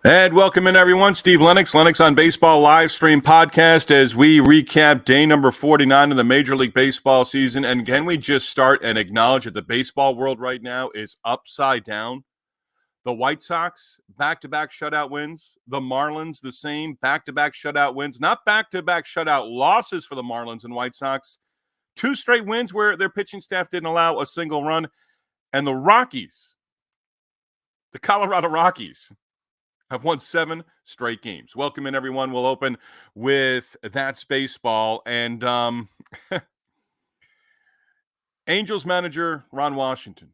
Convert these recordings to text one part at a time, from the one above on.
And welcome in, everyone. Steve Lennox, Lennox on Baseball live stream podcast as we recap day number 49 of the Major League Baseball season. And can we just start and acknowledge that the baseball world right now is upside down? The White Sox, back-to-back shutout wins. The Marlins, the same, back-to-back shutout wins. Not back-to-back shutout losses for the Marlins and White Sox. 2 straight wins where their pitching staff didn't allow a single run. And the Rockies, the Colorado Rockies, have won 7 straight games. Welcome in, everyone. We'll open with That's Baseball. And Angels manager Ron Washington,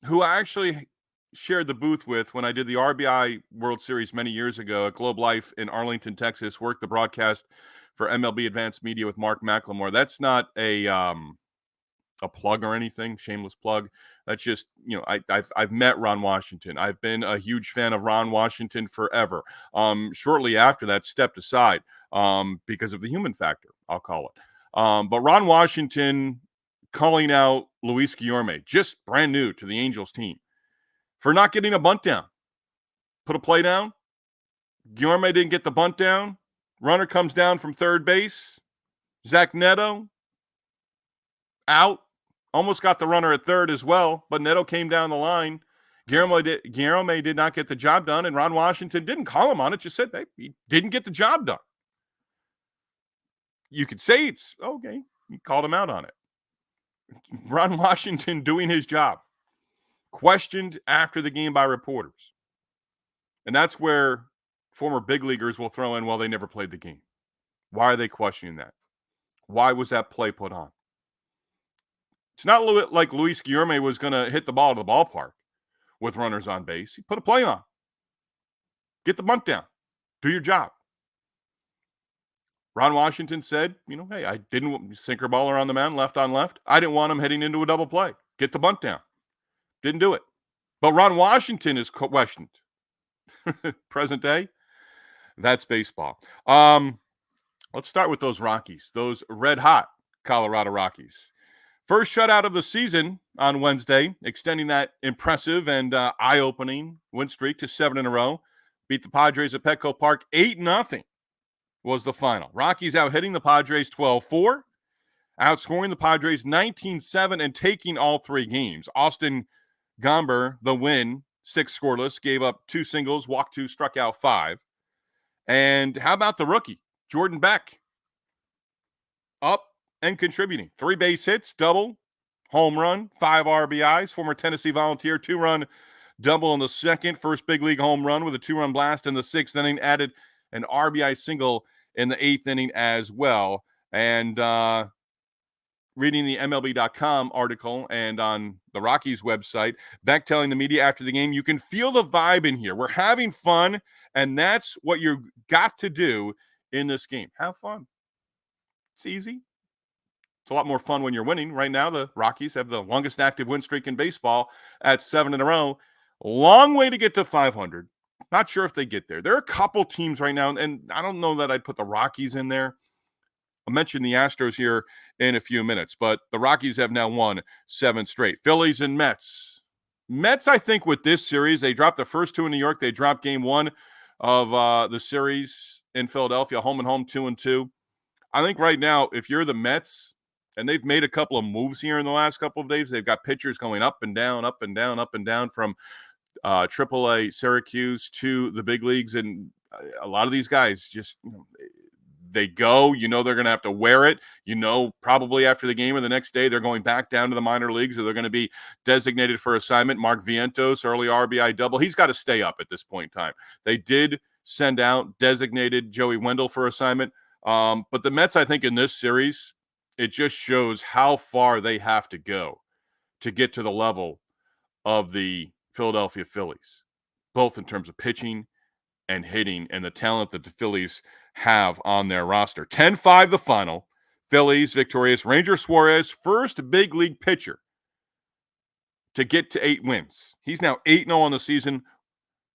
who I actually shared the booth with when I did the RBI World Series many years ago at Globe Life in Arlington, Texas, worked the broadcast for MLB Advanced Media with Mark McLemore. That's not a plug or anything, shameless plug. That's just, I've met Ron Washington. I've been a huge fan of Ron Washington forever. Shortly after that, stepped aside because of the human factor, I'll call it. But Ron Washington calling out Luis Guillorme, just brand new to the Angels team, for not getting a bunt down. Put a play down. Guillorme didn't get the bunt down. Runner comes down from third base. Zach Neto out. Almost got the runner at third as well, but Neto came down the line. Guillorme did not get the job done, and Ron Washington didn't call him on it, just said, hey, he didn't get the job done. You could say it's, okay, he called him out on it. Ron Washington doing his job. Questioned after the game by reporters. And that's where former big leaguers will throw in, well, they never played the game. Why are they questioning that? Why was that play put on? It's not like Luis Guillorme was going to hit the ball to the ballpark with runners on base. He put a play on. Get the bunt down. Do your job. Ron Washington said, hey, I didn't sinker baller on the mound, left on left. I didn't want him heading into a double play. Get the bunt down. Didn't do it. But Ron Washington is questioned. Present day, that's baseball. Let's start with those Rockies, those red-hot Colorado Rockies. First shutout of the season on Wednesday, extending that impressive and eye-opening win streak to 7 in a row. Beat the Padres at Petco Park. 8-0 was the final. Rockies out hitting the Padres 12-4, outscoring the Padres 19-7 and taking all 3 games. Austin Gomber, the win, 6 scoreless, gave up 2 singles, walked 2, struck out 5. And how about the rookie, Jordan Beck? Up and contributing. 3 base hits, double, home run, 5 RBIs, former Tennessee Volunteer, 2-run double in the second, first big league home run with a 2-run blast in the 6th inning, added an RBI single in the 8th inning as well. And reading the MLB.com article and on the Rockies website, Beck telling the media after the game, you can feel the vibe in here. We're having fun, and that's what you got to do in this game. Have fun. It's easy. It's a lot more fun when you're winning. Right now, the Rockies have the longest active win streak in baseball at 7 in a row. Long way to get to 500. Not sure if they get there. There are a couple teams right now, and I don't know that I'd put the Rockies in there. I'll mention the Astros here in a few minutes, but the Rockies have now won 7 straight. Phillies and Mets. Mets, I think, with this series, they dropped the first 2 in New York. They dropped game 1 of the series in Philadelphia, home and home, 2-2. I think right now, if you're the Mets, and they've made a couple of moves here in the last couple of days. They've got pitchers going up and down, up and down, up and down from AAA Syracuse to the big leagues. And a lot of these guys just, they go, they're going to have to wear it. Probably after the game or the next day, they're going back down to the minor leagues or they're going to be designated for assignment. Mark Vientos, early RBI double. He's got to stay up at this point in time. They did send out designated Joey Wendell for assignment. But the Mets, I think, in this series, it just shows how far they have to go to get to the level of the Philadelphia Phillies, both in terms of pitching and hitting and the talent that the Phillies have on their roster. 10-5 the final. Phillies victorious. Ranger Suarez, first big league pitcher to get to 8 wins. He's now 8-0 on the season.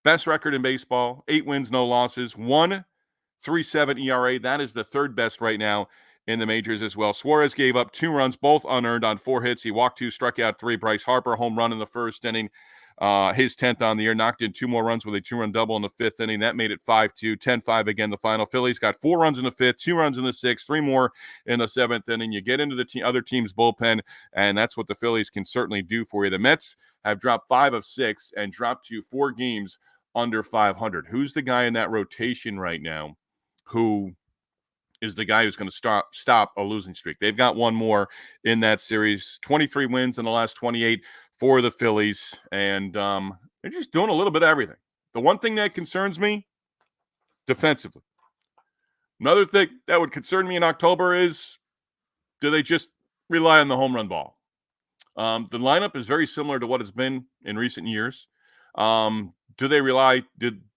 Best record in baseball. 8 wins, no losses. 1.37 ERA. That is the 3rd best right now in the majors as well. Suarez gave up 2 runs, both unearned on 4 hits. He walked 2, struck out 3. Bryce Harper, home run in the 1st inning. his 10th on the year, knocked in 2 more runs with a 2-run double in the 5th inning. That made it 5-2, 10-5 again the final. Phillies got 4 runs in the 5th, 2 runs in the 6th, 3 more in the 7th inning. You get into the other team's bullpen, and that's what the Phillies can certainly do for you. The Mets have dropped 5 of 6 and dropped to 4 games under 500. Who's the guy in that rotation right now who is the guy who's going to stop a losing streak? They've got one more in that series. 23 wins in the last 28 for the Phillies, and they're just doing a little bit of everything. The one thing that concerns me, defensively. Another thing that would concern me in October is, do they just rely on the home run ball? The lineup is very similar to what it's been in recent years. Do they rely,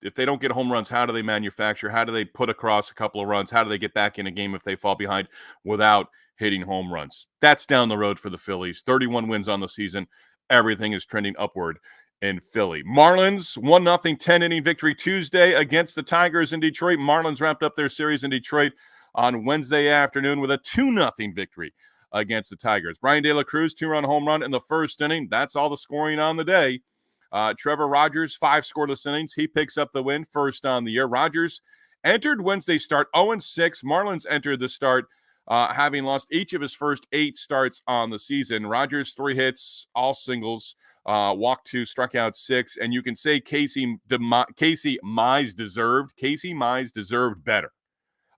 if they don't get home runs, how do they manufacture? How do they put across a couple of runs? How do they get back in a game if they fall behind without hitting home runs? That's down the road for the Phillies. 31 wins on the season. Everything is trending upward in Philly. Marlins, 1-0 10-inning victory Tuesday against the Tigers in Detroit. Marlins wrapped up their series in Detroit on Wednesday afternoon with a 2-0 victory against the Tigers. Brian De La Cruz, 2-run home run in the first inning. That's all the scoring on the day. Trevor Rogers, 5 scoreless innings. He picks up the win, first on the year. Rogers entered Wednesday's start 0-6. Marlins entered the start having lost each of his first 8 starts on the season. Rogers, 3 hits, all singles, walked 2, struck out 6. And you can say Casey Mize deserved better,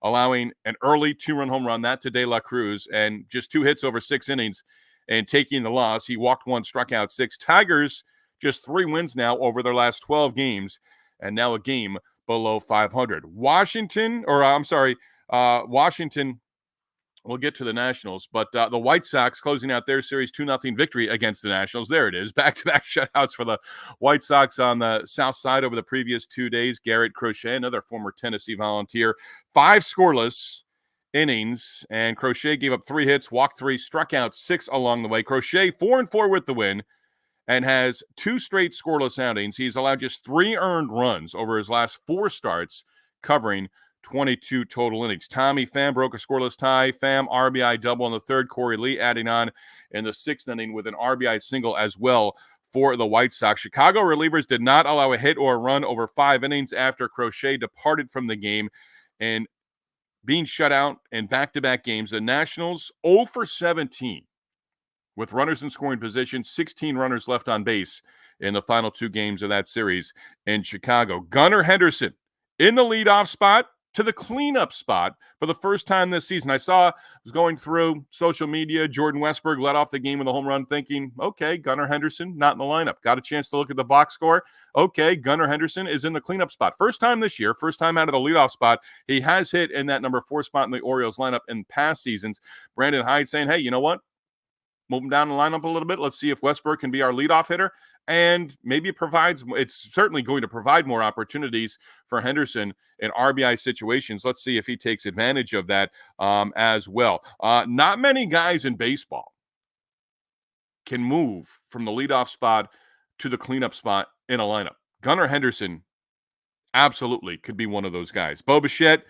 allowing an early 2-run home run, that to De La Cruz, and just 2 hits over 6 innings and taking the loss. He walked 1, struck out 6. Tigers, just 3 wins now over their last 12 games, and now a game below 500. Washington, we'll get to the Nationals, but the White Sox closing out their series 2-0 victory against the Nationals. There it is. Back-to-back shutouts for the White Sox on the south side over the previous 2 days. Garrett Crochet, another former Tennessee Volunteer, 5 scoreless innings, and Crochet gave up 3 hits, walked 3, struck out 6 along the way. Crochet 4-4 with the win and has 2 straight scoreless outings. He's allowed just 3 earned runs over his last 4 starts, covering 22 total innings. Tommy Pham broke a scoreless tie. Pham RBI double in the 3rd. Corey Lee adding on in the 6th inning with an RBI single as well for the White Sox. Chicago relievers did not allow a hit or a run over 5 innings after Crochet departed from the game and being shut out in back-to-back games. The Nationals 0 for 17. With runners in scoring position, 16 runners left on base in the final 2 games of that series in Chicago. Gunnar Henderson in the leadoff spot to the cleanup spot for the first time this season. I was going through social media, Jordan Westburg led off the game with a home run, thinking, okay, Gunnar Henderson not in the lineup. Got a chance to look at the box score. Okay, Gunnar Henderson is in the cleanup spot. First time this year, first time out of the leadoff spot. He has hit in that number 4 spot in the Orioles lineup in past seasons. Brandon Hyde saying, hey, you know what? Move him down the lineup a little bit. Let's see if Westburg can be our leadoff hitter. And maybe it's certainly going to provide more opportunities for Henderson in RBI situations. Let's see if he takes advantage of that as well. Not many guys in baseball can move from the leadoff spot to the cleanup spot in a lineup. Gunnar Henderson absolutely could be one of those guys. Bo Bichette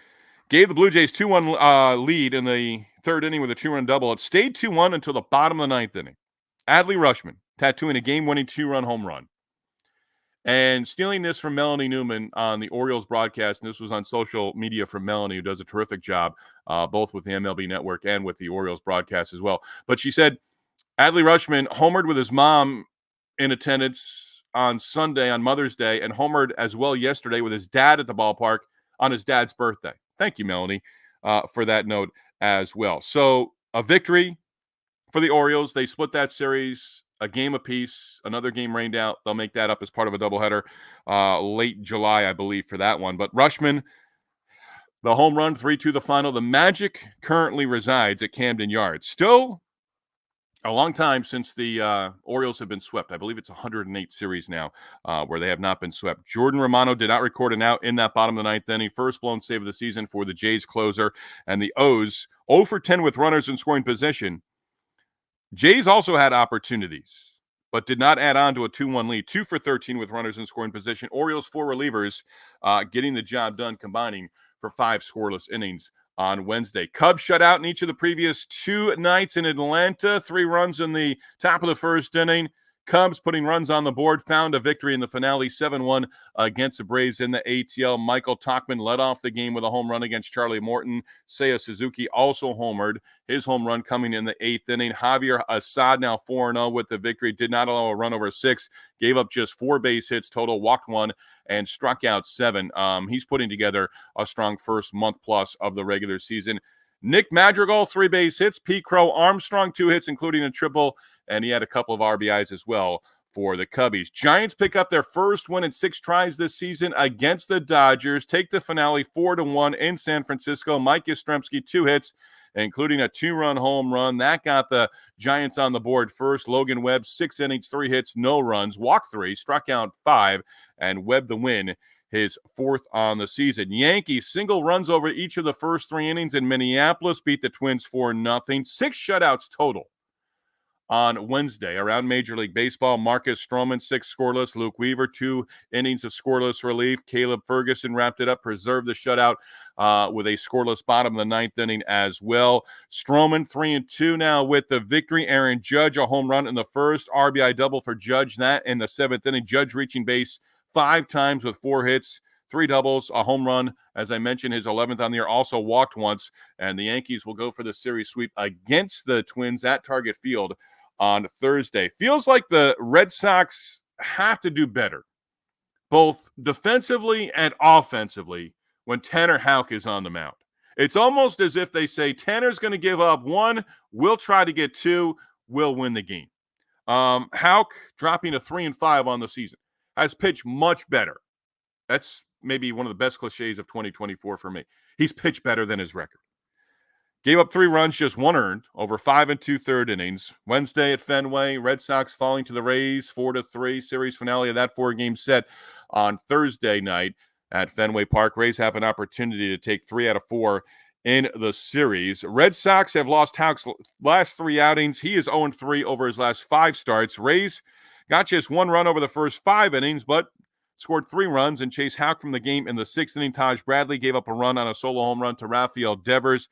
gave the Blue Jays 2-1 lead in the 3rd inning with a 2-run double. It stayed 2-1 until the bottom of the 9th inning. Adley Rutschman tattooing a game-winning 2-run home run. And stealing this from Melanie Newman on the Orioles broadcast, and this was on social media from Melanie, who does a terrific job, both with the MLB Network and with the Orioles broadcast as well. But she said Adley Rutschman homered with his mom in attendance on Sunday, on Mother's Day, and homered as well yesterday with his dad at the ballpark on his dad's birthday. Thank you, Melanie, for that note as well. So a victory for the Orioles. They split that series a game apiece. Another game rained out. They'll make that up as part of a doubleheader late July, I believe, for that one. But Rutschman, the home run, 3-2 the final. The magic currently resides at Camden Yards. Still a long time since the Orioles have been swept. I believe it's 108 series now where they have not been swept. Jordan Romano did not record an out in that bottom of the 9th inning. First blown save of the season for the Jays closer. And the O's 0 for 10 with runners in scoring position. Jays also had opportunities, but did not add on to a 2-1 lead. 2 for 13 with runners in scoring position. Orioles 4 relievers getting the job done, combining for 5 scoreless innings on Wednesday. Cubs shut out in each of the previous 2 nights in Atlanta. 3 runs in the top of the 1st inning. Cubs putting runs on the board, found a victory in the finale, 7-1 against the Braves in the ATL. Michael Tauchman led off the game with a home run against Charlie Morton. Seiya Suzuki also homered, his home run coming in the 8th inning. Javier Assad now 4-0 with the victory, did not allow a run over 6, gave up just 4 base hits total, walked 1, and struck out 7. He's putting together a strong first month plus of the regular season. Nick Madrigal, 3 base hits. Pete Crow Armstrong, 2 hits, including a triple, and he had a couple of RBIs as well for the Cubbies. Giants pick up their first win in 6 tries this season against the Dodgers, take the finale 4-1 in San Francisco. Mike Yastrzemski, 2 hits, including a 2-run home run. That got the Giants on the board first. Logan Webb, 6 innings, 3 hits, no runs, walked 3, struck out 5, and Webb the win, his 4th on the season. Yankees single runs over each of the first 3 innings in Minneapolis, beat the Twins 4-0. 6 shutouts total on Wednesday around Major League Baseball. Marcus Stroman, 6 scoreless. Luke Weaver, 2 innings of scoreless relief. Caleb Ferguson wrapped it up, preserved the shutout with a scoreless bottom of the 9th inning as well. Stroman, 3-2 now with the victory. Aaron Judge, a home run in the first. RBI double for Judge, that in the 7th inning. Judge reaching base 5 times with 4 hits, 3 doubles, a home run. As I mentioned, his 11th on the year, also walked once. And the Yankees will go for the series sweep against the Twins at Target Field on Thursday. Feels like the Red Sox have to do better, both defensively and offensively, when Tanner Houck is on the mound. It's almost as if they say, Tanner's going to give up 1, we'll try to get 2, we'll win the game. Houck dropping a 3-5 on the season, has pitched much better. That's maybe one of the best cliches of 2024 for me. He's pitched better than his record. Gave up 3 runs, just 1 earned, over 5 2/3 innings. Wednesday at Fenway, Red Sox falling to the Rays 4-3. Series finale of that 4-game set on Thursday night at Fenway Park. Rays have an opportunity to take 3 out of 4 in the series. Red Sox have lost Houck's last 3 outings. He is 0-3 over his last 5 starts. Rays got just 1 run over the first 5 innings, but scored 3 runs and chased Houck from the game in the 6th inning. Taj Bradley gave up a run on a solo home run to Rafael Devers.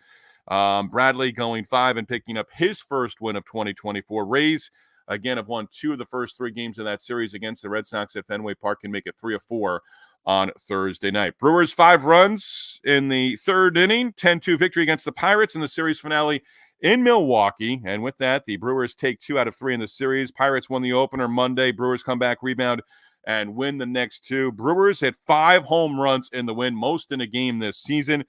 Bradley going 5 and picking up his first win of 2024. Rays, again, have won 2 of the first 3 games of that series against the Red Sox at Fenway Park and make it 3 of 4 on Thursday night. Brewers 5 runs in the 3rd inning, 10-2 victory against the Pirates in the series finale in Milwaukee. And with that, the Brewers take 2 out of 3 in the series. Pirates won the opener Monday. Brewers come back, rebound, and win the next 2. Brewers hit 5 home runs in the win, most in a game this season.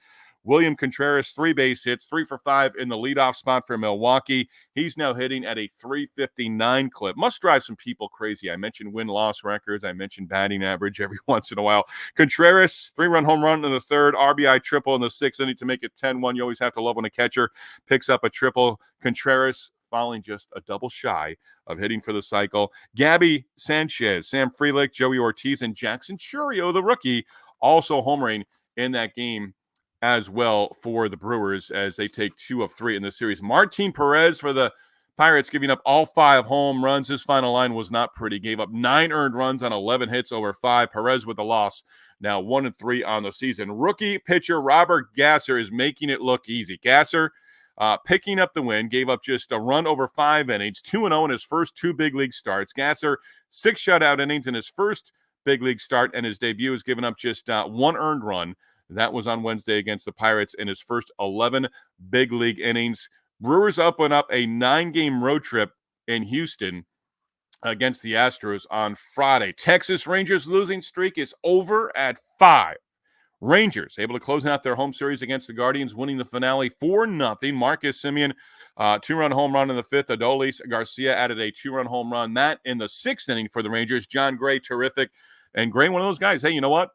William Contreras, 3 base hits, 3 for 5 in the leadoff spot for Milwaukee. He's now hitting at a .359 clip. Must drive some people crazy. I mentioned win-loss records. I mentioned batting average every once in a while. Contreras, 3-run home run in the 3rd, RBI triple in the 6th inning to make it 10-1. You always have to love when a catcher picks up a triple. Contreras falling just a double shy of hitting for the cycle. Gabby Sanchez, Sam Frelick, Joey Ortiz, and Jackson Churio, the rookie, also homering in that game as well for the Brewers as they take 2 of 3 in this series. Martin Perez for the Pirates giving up all 5 home runs. His final line was not pretty. Gave up 9 earned runs on 11 hits over 5. Perez with the loss, now 1-3 on the season. Rookie pitcher Robert Gasser is making it look easy. Gasser picking up the win, gave up just a run over 5 innings, 2-0 in his first 2 big league starts. Gasser, 6 shutout innings in his first big league start, and his debut has given up just 1 earned run. That was on Wednesday against the Pirates in his first 11 big league innings. Brewers open up a 9-game road trip in Houston against the Astros on Friday. Texas Rangers losing streak is over at 5. Rangers able to close out their home series against the Guardians, winning the finale 4-0. Marcus Semien, 2-run home run in the 5th. Adolis Garcia added a 2-run home run. That in the 6th inning for the Rangers. John Gray, terrific. And Gray, one of those guys, hey, you know what?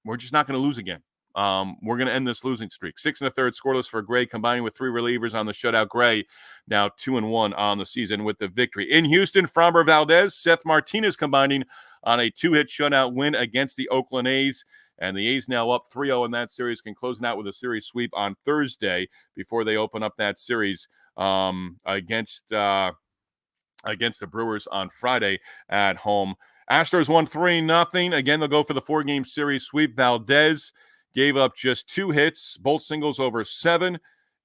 We're just not going to lose again. We're going to end this losing streak. 6 1/3 scoreless for Gray, combining with 3 relievers on the shutout. Gray now 2-1 on the season with the victory. In Houston, Framber Valdez, Seth Martinez combining on a 2-hit shutout win against the Oakland A's. And the A's now up 3-0 in that series, can close out with a series sweep on Thursday before they open up that series against the Brewers on Friday at home. Astros won 3-0. Again, they'll go for the 4-game series sweep. Valdez gave up just 2 hits, both singles over 7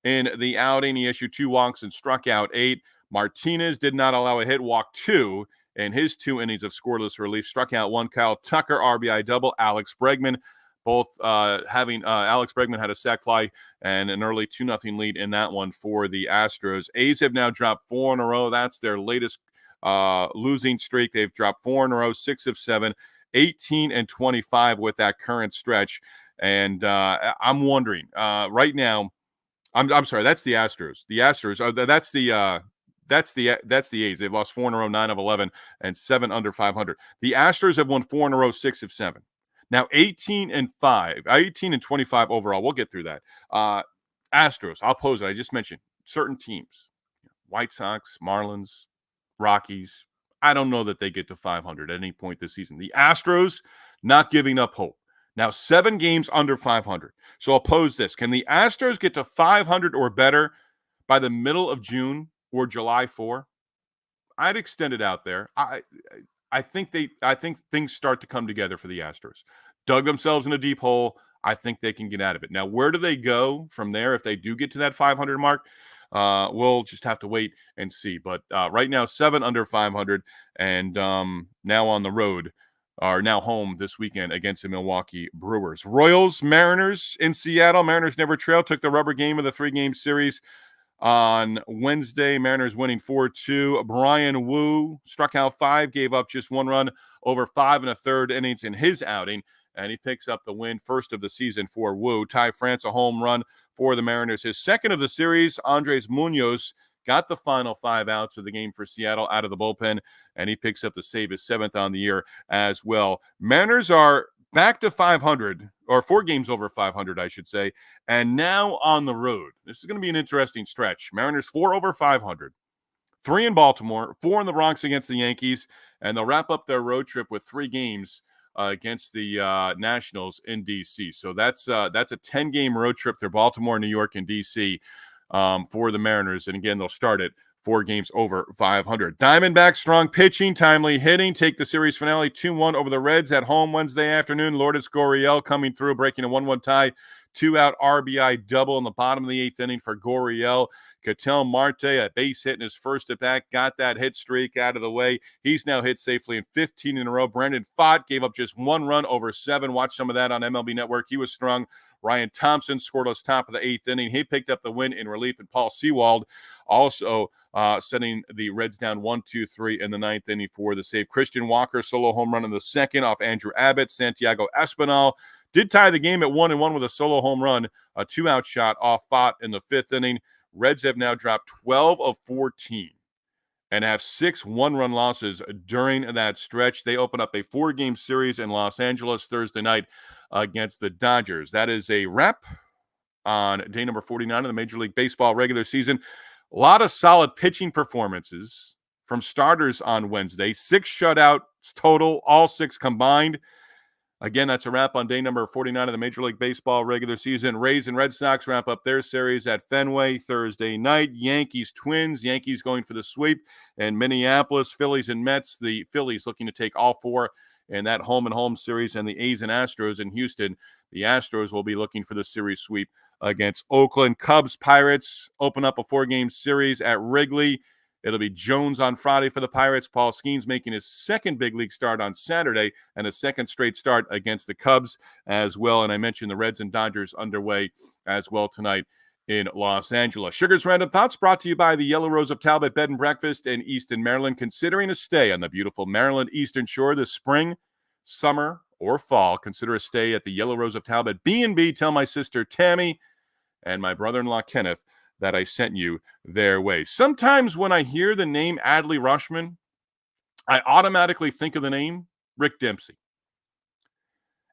in the outing. He issued 2 walks and struck out 8. Martinez did not allow a hit, walked 2, in his 2 innings of scoreless relief. Struck out 1. Kyle Tucker, RBI double. Alex Bregman, both having Alex Bregman had a sac fly and an early 2-0 lead in that one for the Astros. A's have now dropped 4 in a row. That's their latest losing streak. They've dropped 4 in a row, 6 of 7, 18-25 with that current stretch. And I'm wondering right now. I'm sorry. That's the Astros. The Astros are that's the A's. They've lost 4 in a row, 9 of 11, and 7 under 500. The Astros have won 4 in a row, 6 of 7. Now 18-25 overall. We'll get through that. Astros. I'll pose it. I just mentioned certain teams: White Sox, Marlins, Rockies. I don't know that they get to 500 at any point this season. The Astros not giving up hope. Now 7 games under 500. So I'll pose this: can the Astros get to 500 or better by the middle of June or July 4? I'd extend it out there. I think things start to come together for the Astros. Dug themselves in a deep hole. I think they can get out of it. Now, where do they go from there if they do get to that 500 mark? We'll just have to wait and see. But right now, 7 under 500, and now on the road, are now home this weekend against the Milwaukee Brewers. Royals, Mariners in Seattle. Mariners never trail. Took the rubber game of the 3-game series on Wednesday. Mariners winning 4-2. Brian Wu struck out 5, gave up just 1 run over 5 1/3 innings in his outing, and he picks up the win, first of the season for Wu. Ty France, a home run for the Mariners, his second of the series. Andres Munoz got the final 5 outs of the game for Seattle out of the bullpen, and he picks up the save, his 7th on the year as well. Mariners are back to 500, or 4 games over 500, I should say, and now on the road. This is going to be an interesting stretch. Mariners 4 over 500, 3 in Baltimore, 4 in the Bronx against the Yankees, and they'll wrap up their road trip with 3 games against the Nationals in D.C. So that's a 10-game road trip through Baltimore, New York, and D.C. For the Mariners. And again, they'll start it 4 games over 500. Diamondbacks, strong pitching, timely hitting, take the series finale 2-1 over the Reds at home Wednesday afternoon. Lourdes Gurriel coming through, breaking a 1-1 tie. 2-out RBI double in the bottom of the 8th inning for Gurriel. Ketel Marte, a base hit in his first at bat, got that hit streak out of the way. He's now hit safely in 15 in a row. Brandon Pfaadt gave up just 1 run over 7. Watch some of that on MLB Network. He was strong. Ryan Thompson scoreless top of the 8th inning. He picked up the win in relief, and Paul Sewald also setting the Reds down 1-2-3 in the 9th inning for the save. Christian Walker solo home run in the 2nd off Andrew Abbott. Santiago Espinal did tie the game at 1-1 with a solo home run, a 2-out shot off Pfaadt in the 5th inning. Reds have now dropped 12 of 14 and have 6 one-run losses during that stretch. They open up a 4-game series in Los Angeles Thursday night against the Dodgers. That is a wrap on day number 49 of the Major League Baseball regular season. A lot of solid pitching performances from starters on Wednesday. 6 shutouts total, all 6 combined. Again, that's a wrap on day number 49 of the Major League Baseball regular season. Rays and Red Sox wrap up their series at Fenway Thursday night. Yankees, Twins. Yankees going for the sweep. And Minneapolis, Phillies and Mets. The Phillies looking to take all 4 in that home-and-home series. And the A's and Astros in Houston. The Astros will be looking for the series sweep against Oakland. Cubs, Pirates open up a 4-game series at Wrigley. It'll be Jones on Friday for the Pirates. Paul Skeens making his 2nd big league start on Saturday and a 2nd straight start against the Cubs as well. And I mentioned the Reds and Dodgers underway as well tonight in Los Angeles. Sugar's Random Thoughts brought to you by the Yellow Rose of Talbot Bed and Breakfast in Easton, Maryland. Considering a stay on the beautiful Maryland Eastern Shore this spring, summer, or fall, consider a stay at the Yellow Rose of Talbot B&B. Tell my sister Tammy and my brother-in-law Kenneth that I sent you their way. Sometimes when I hear the name Adley Rutschman, I automatically think of the name Rick Dempsey.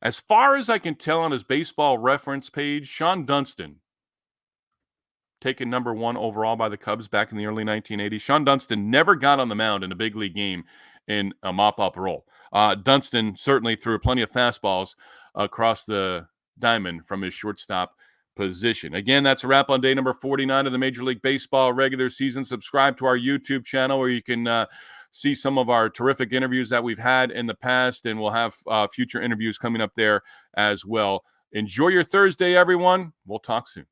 As far as I can tell on his baseball reference page, Sean Dunston, taken number 1 overall by the Cubs back in the early 1980s. Sean Dunston never got on the mound in a big league game in a mop-up role. Dunston certainly threw plenty of fastballs across the diamond from his shortstop position. Again, that's a wrap on day number 49 of the Major League Baseball regular season. Subscribe to our YouTube channel where you can see some of our terrific interviews that we've had in the past, and we'll have future interviews coming up there as well. Enjoy your Thursday, everyone. We'll talk soon.